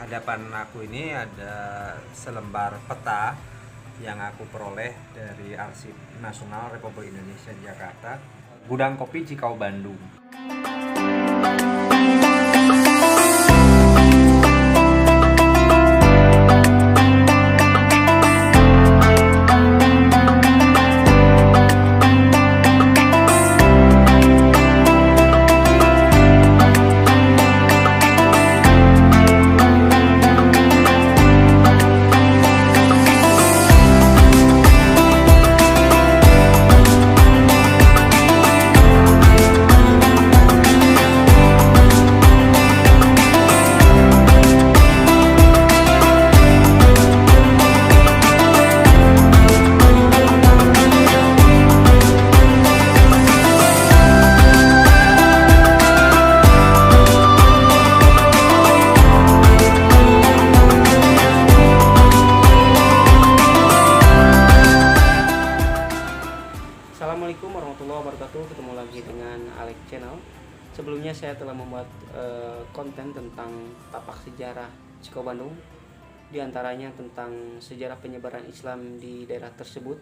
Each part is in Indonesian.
hadapan aku ini ada selembar peta yang aku peroleh dari Arsip Nasional Republik Indonesia di Jakarta, Gudang Kopi Cikau Bandung. Assalamualaikum warahmatullahi wabarakatuh. Ketemu lagi dengan Alex Channel. Sebelumnya saya telah membuat konten tentang tapak sejarah Cikau Bandung, di antaranya tentang sejarah penyebaran Islam di daerah tersebut.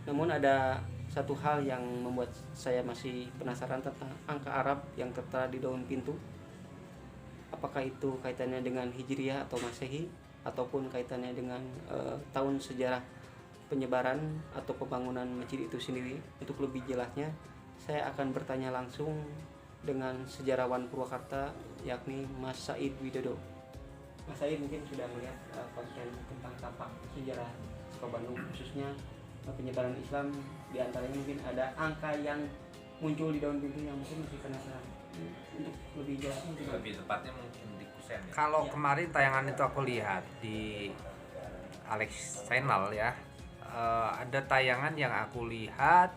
Namun ada satu hal yang membuat saya masih penasaran tentang angka Arab yang tertera di daun pintu. Apakah itu kaitannya dengan Hijriah atau Masehi, ataupun kaitannya dengan tahun sejarah penyebaran atau pembangunan masjid itu sendiri. Untuk lebih jelasnya, saya akan bertanya langsung dengan sejarawan Purwakarta, yakni Mas Said Widodo. Mas Said mungkin sudah melihat konten tentang tapak sejarah Cikau Bandung, khususnya penyebaran Islam. Di antaranya mungkin ada angka yang muncul di daun pintu yang mungkin masih penasaran. Untuk lebih jelasnya, Lebih tepatnya mungkin di Kusen. Kalau kemarin tayangan itu aku lihat di Alex Channel ya, ada tayangan yang aku lihat,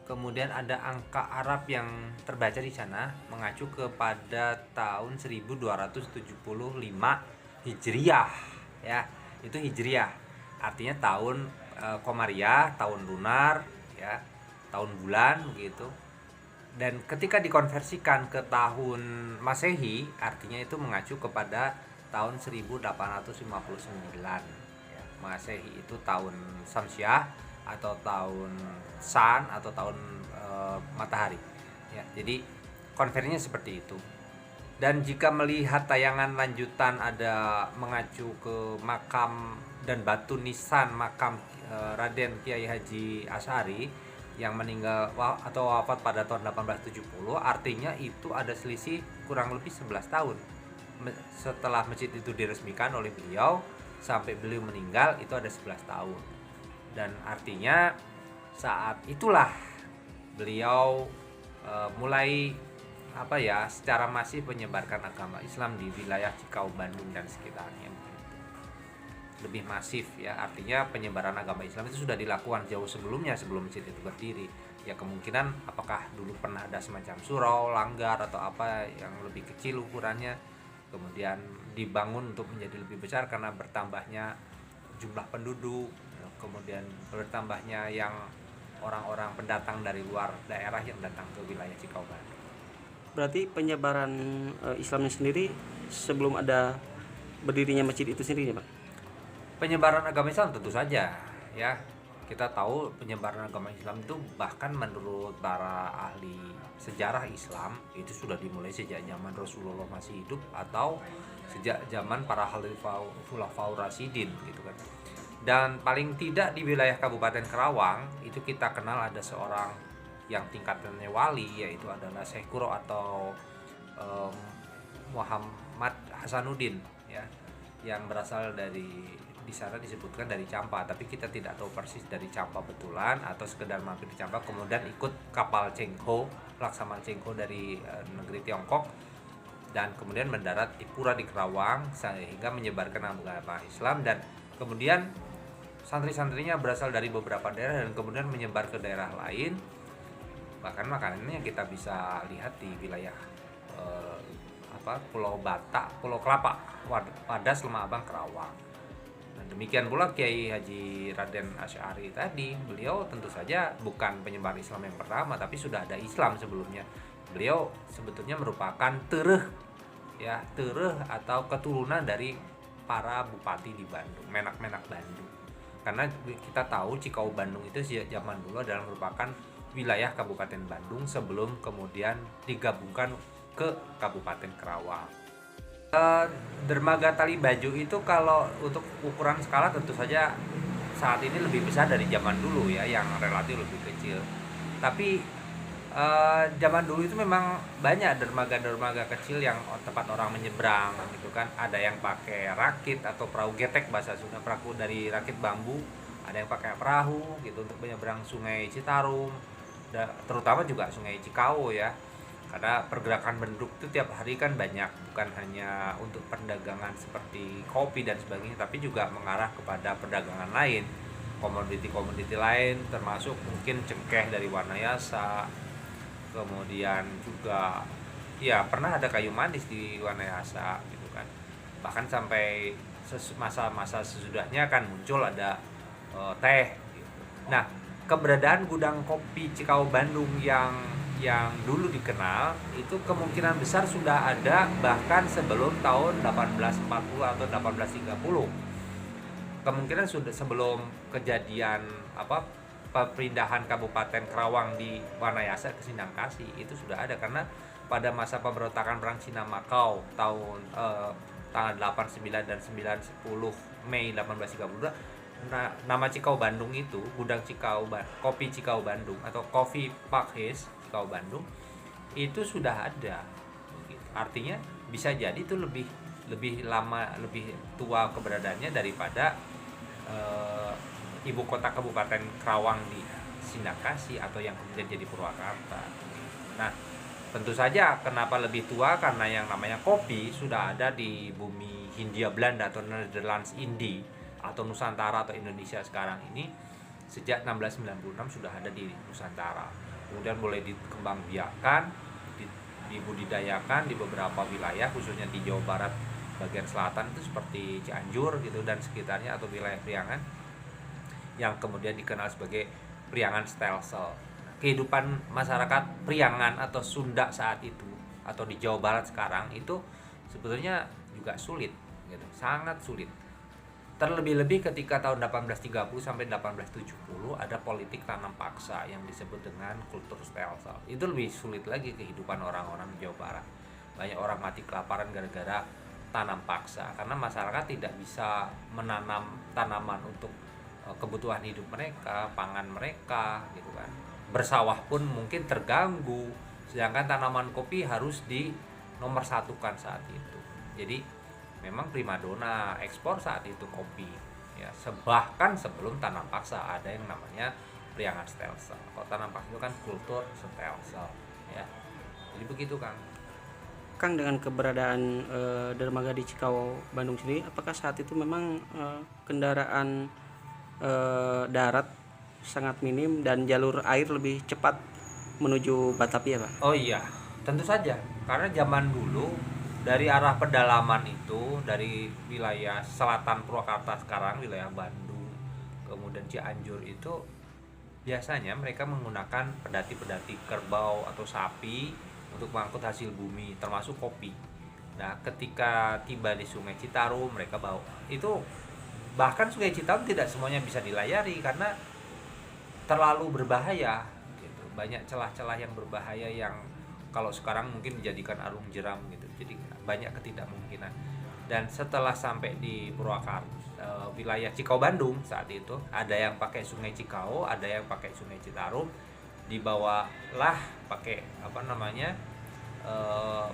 kemudian ada angka Arab yang terbaca di sana mengacu kepada tahun 1275 Hijriah ya. Itu Hijriah. Artinya tahun Komariah, tahun lunar ya, tahun bulan begitu. Dan ketika dikonversikan ke tahun Masehi, artinya itu mengacu kepada tahun 1859. Masehi itu tahun Samsiah atau tahun San atau tahun matahari ya. Jadi konversinya seperti itu. Dan jika melihat tayangan lanjutan ada mengacu ke makam dan batu nisan makam Raden Kiai Haji Asy'ari yang meninggal atau wafat pada tahun 1870, artinya itu ada selisih kurang lebih 11 tahun setelah masjid itu diresmikan oleh beliau sampai beliau meninggal, itu ada 11 tahun. Dan artinya saat itulah beliau mulai secara masif menyebarkan agama Islam di wilayah Cikau Bandung dan sekitarnya. Lebih masif ya, artinya penyebaran agama Islam itu sudah dilakukan jauh sebelumnya, sebelum masjid itu berdiri. Ya kemungkinan apakah dulu pernah ada semacam surau, langgar atau apa yang lebih kecil ukurannya, kemudian dibangun untuk menjadi lebih besar karena bertambahnya jumlah penduduk, kemudian bertambahnya yang orang-orang pendatang dari luar daerah yang datang ke wilayah Cikau Bandung. Berarti penyebaran Islamnya sendiri sebelum ada berdirinya masjid itu sendiri, Pak? Penyebaran agama Islam tentu saja ya. Kita tahu penyebaran agama Islam itu bahkan menurut para ahli sejarah Islam itu sudah dimulai sejak zaman Rasulullah masih hidup atau sejak zaman para Khulafaur Rasyidin gitu kan. Dan paling tidak di wilayah Kabupaten Karawang itu kita kenal ada seorang yang tingkatannya wali, yaitu adalah Syekh Kuro atau Muhammad Hasanuddin ya, yang berasal dari, di sana disebutkan dari Campa, tapi kita tidak tahu persis dari Campa betulan atau sekedar mampir di Campa kemudian ikut kapal Cengho, Laksamana Cengho dari negeri Tiongkok, dan kemudian mendarat di Pura di Kerawang sehingga menyebarkan agama Islam. Dan kemudian santri-santrinya berasal dari beberapa daerah dan kemudian menyebar ke daerah lain. Bahkan makanannya kita bisa lihat di wilayah Pulau Batak, Pulau Kelapa, Wadas, Lemah Abang, Kerawang. Dan demikian pula Kiai Haji Raden Asy'ari tadi, beliau tentu saja bukan penyebar Islam yang pertama, tapi sudah ada Islam sebelumnya. Beliau sebetulnya merupakan tereh ya tereh atau keturunan dari para bupati di Bandung, menak-menak Bandung. Karena kita tahu Cikau Bandung itu sejak zaman dulu adalah merupakan wilayah Kabupaten Bandung sebelum kemudian digabungkan ke Kabupaten Karawang. Dermaga Tali Bajo itu kalau untuk ukuran skala tentu saja saat ini lebih besar dari zaman dulu ya, yang relatif lebih kecil. Tapi zaman dulu itu memang banyak dermaga-dermaga kecil yang tempat orang menyeberang gitu kan. Ada yang pakai rakit atau perahu getek bahasa Sunda, perahu dari rakit bambu. Ada yang pakai perahu gitu untuk menyeberang Sungai Citarum, terutama juga Sungai Cikau ya. Karena pergerakan penduduk itu tiap hari kan banyak, bukan hanya untuk perdagangan seperti kopi dan sebagainya, tapi juga mengarah kepada perdagangan lain, komoditi-komoditi lain, termasuk mungkin cengkeh dari Wanayasa, kemudian juga ya pernah ada kayu manis di Wanayasa gitu kan. Bahkan sampai masa-masa sesudahnya kan muncul ada teh gitu. Nah, keberadaan gudang kopi Cikau Bandung yang dulu dikenal itu kemungkinan besar sudah ada bahkan sebelum tahun 1840 atau 1830. Kemungkinan sudah sebelum kejadian perpindahan Kabupaten Karawang di Wanayasa ke Sindangkasih itu sudah ada, karena pada masa pemberontakan Perang Cina Makau tahun tanggal 8, 9 dan 9 10 Mei 1832, nama Cikau Bandung itu gudang kopi Cikau Bandung atau Coffee Park House Cikau Bandung itu sudah ada. Artinya bisa jadi itu lebih lama, lebih tua keberadaannya daripada ibu kota Kabupaten Karawang di Sindangkasih atau yang kemudian jadi Purwakarta. Nah, tentu saja kenapa lebih tua, karena yang namanya kopi sudah ada di bumi Hindia Belanda atau Netherlands Indie atau Nusantara atau Indonesia sekarang ini sejak 1696 sudah ada di Nusantara. Kemudian mulai dikembangbiakan, dibudidayakan di beberapa wilayah, khususnya di Jawa Barat bagian selatan itu seperti Cianjur gitu dan sekitarnya, atau wilayah Priangan yang kemudian dikenal sebagai Priangan Stelsel. Kehidupan masyarakat Priangan atau Sunda saat itu atau di Jawa Barat sekarang itu sebetulnya juga sulit gitu, sangat sulit. Terlebih-lebih ketika tahun 1830 sampai 1870 ada politik tanam paksa yang disebut dengan kultur Stelsel. Itu lebih sulit lagi kehidupan orang-orang di Jawa Barat. Banyak orang mati kelaparan gara-gara tanam paksa karena masyarakat tidak bisa menanam tanaman untuk kebutuhan hidup mereka, pangan mereka gitu kan. Bersawah pun mungkin terganggu, sedangkan tanaman kopi harus di nomor satukan saat itu. Jadi memang primadona ekspor saat itu kopi ya, bahkan sebelum tanam paksa ada yang namanya Priangan Stelsel. Kalau tanam paksa itu kan kultur Stelsel ya. Jadi begitu Kang, dengan keberadaan dermaga di Cikau Bandung sendiri, apakah saat itu memang kendaraan darat sangat minim dan jalur air lebih cepat menuju Batavia, Pak? Oh iya, tentu saja, karena zaman dulu dari arah pedalaman itu, dari wilayah selatan Purwakarta sekarang, wilayah Bandung, kemudian Cianjur itu biasanya mereka menggunakan pedati-pedati kerbau atau sapi untuk mengangkut hasil bumi, termasuk kopi. Nah, ketika tiba di Sungai Citarum, mereka bawa itu. Bahkan Sungai Citarum tidak semuanya bisa dilayari karena terlalu berbahaya gitu. Banyak celah-celah yang berbahaya yang kalau sekarang mungkin dijadikan arung jeram gitu. Jadi banyak ketidakmungkinan. Dan setelah sampai di Purwakarta, wilayah Cikau Bandung saat itu, ada yang pakai Sungai Cikau, ada yang pakai Sungai Citarum, dibawalah pakai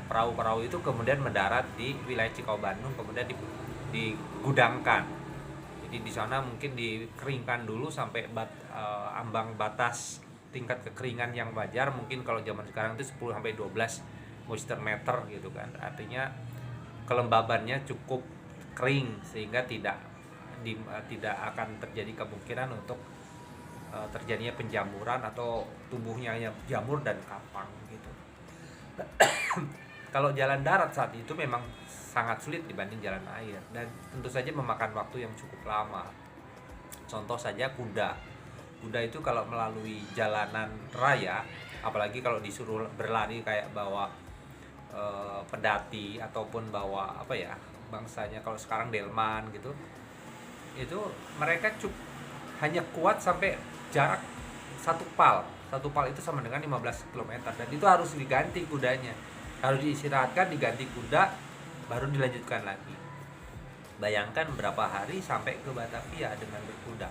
perahu-perahu itu kemudian mendarat di wilayah Cikau Bandung, kemudian digudangkan. Jadi di sana mungkin dikeringkan dulu sampai ambang batas tingkat kekeringan yang wajar, mungkin kalau zaman sekarang itu 10 sampai 12 moisture meter gitu kan. Artinya kelembabannya cukup kering sehingga tidak akan terjadi kemungkinan untuk terjadinya penjamuran atau tumbuhnya jamur dan kapang gitu. Kalau jalan darat saat itu memang sangat sulit dibanding jalan air dan tentu saja memakan waktu yang cukup lama. Contoh saja kuda itu kalau melalui jalanan raya, apalagi kalau disuruh berlari kayak bawa pedati ataupun bawa apa ya bangsanya kalau sekarang delman gitu, itu mereka hanya kuat sampai jarak satu pal itu sama dengan 15 km, dan itu harus diganti kudanya, harus diistirahatkan, diganti kuda, baru dilanjutkan lagi. Bayangkan berapa hari sampai ke Batavia dengan berkuda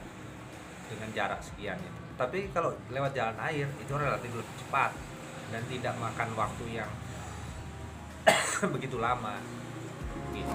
dengan jarak sekian itu. Tapi kalau lewat jalan air itu relatif lebih cepat dan tidak makan waktu yang begitu lama gitu.